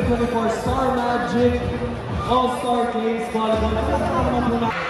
2024 Star Magic All-Star Games Volleyball.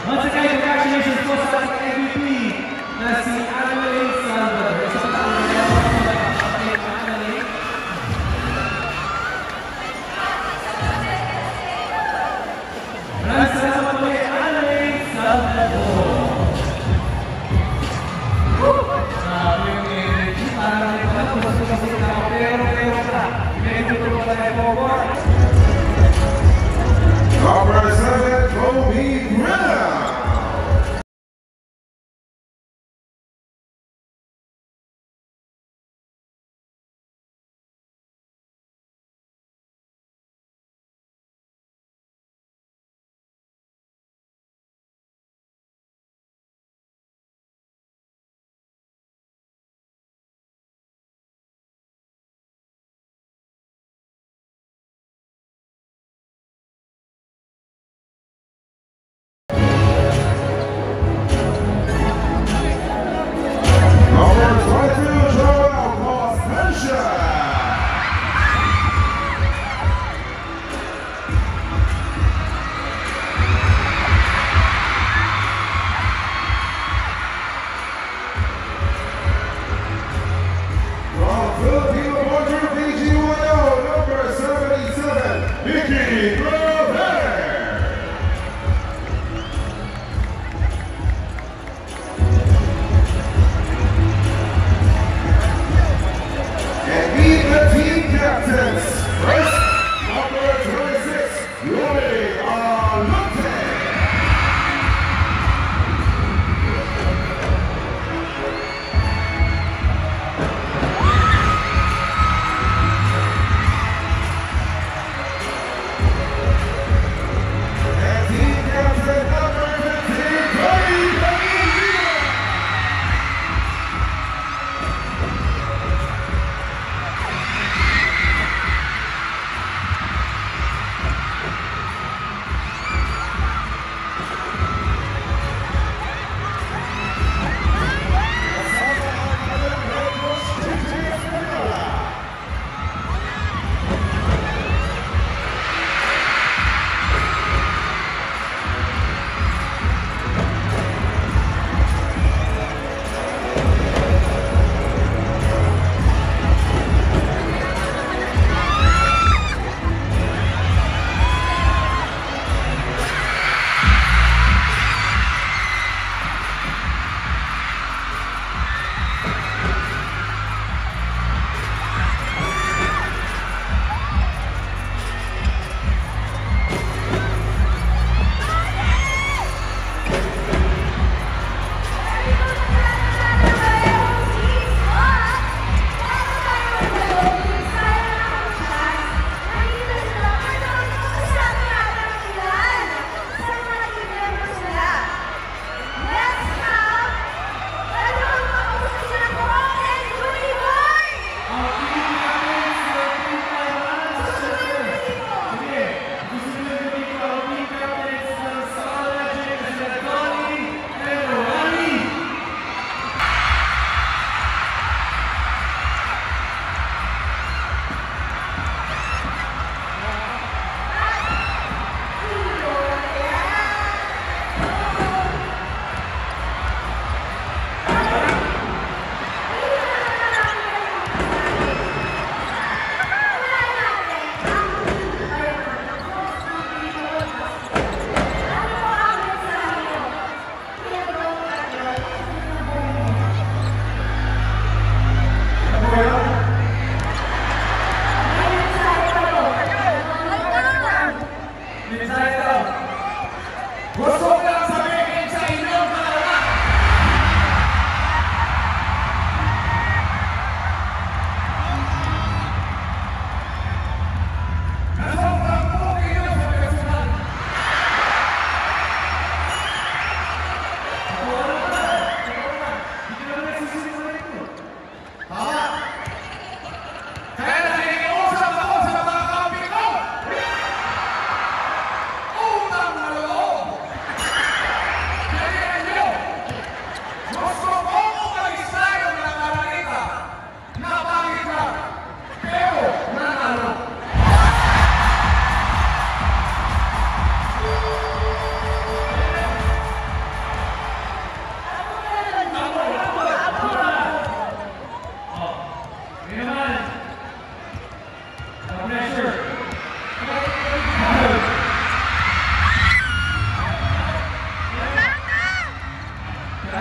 Once again, congratulations po sa ating MVP na si Annalyn Salvador. Isa sa taong Annalyn. Maraming salamat po kay Annalyn Salvador. Parang nagpapasok na ako, pero ka. Medyo po tayo forward. Number 7, Kobe Grilla.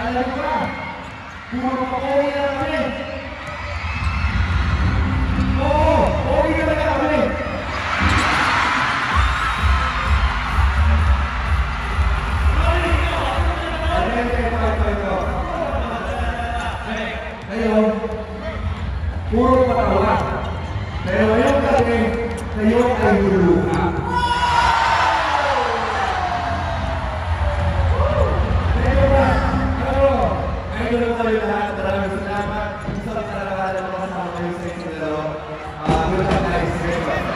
Naalala ko ba? Puro pa-Korea na kami. Oo, Korea na kami. Ngayon, puro patawa. Pero ngayon kasi, kayo ay luluha. Idol ko kayo lahat. Maraming salamat. Isang karakalan mo kasama kayo sa isang dalawa. Good luck guys. Very well.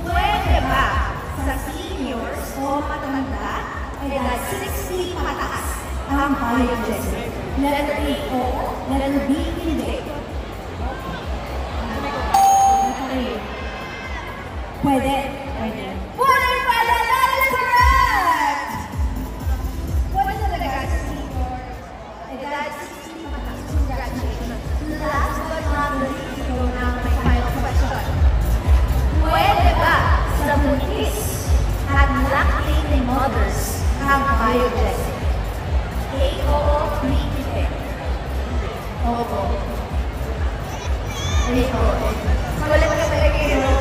Pwede ba sa seniors o matanda ay dahil 60 pataas ang biogenic? Letter A, oo. Letter B, hindi. Pwede. Pwede. Pwede pala! That is correct! Pwede talaga sa seniors ay dahil 60 pataas. Congratulations. Last but not least, ito na may final question. Pwede ba sa buntis at lactating mothers ang biogenic? A, oo, B, hindi. Oo. A, oo. Kulit ka talaga yun.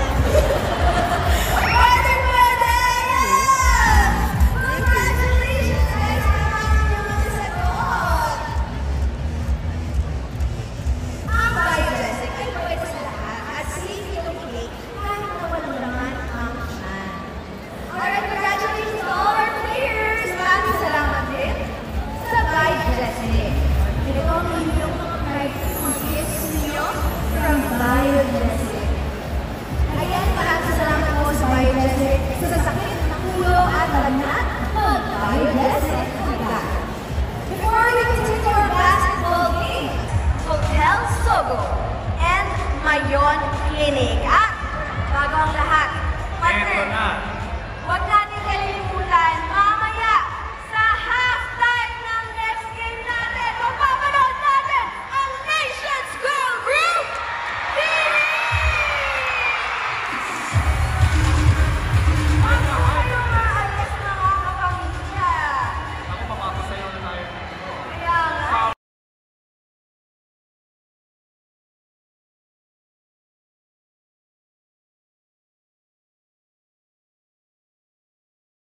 Pwede, pwede! Yes! Congratulations, guys! Marami naman sa sagot! Ang biogenic ay pwede sa lahat at safe yung cake kahit na walang laman ang tiyan. Alright, congratulations to all our players! Maraming salamat din sa biogenic. Ito ang inyong gifts ninyo from biogenic. Ayan, maraming salamat po sa biogenic sa sakit ng ulo at lagnat. Mag-biogenic ka. Before we continue our basketball game, Hotel Sogo and Mayon Clinic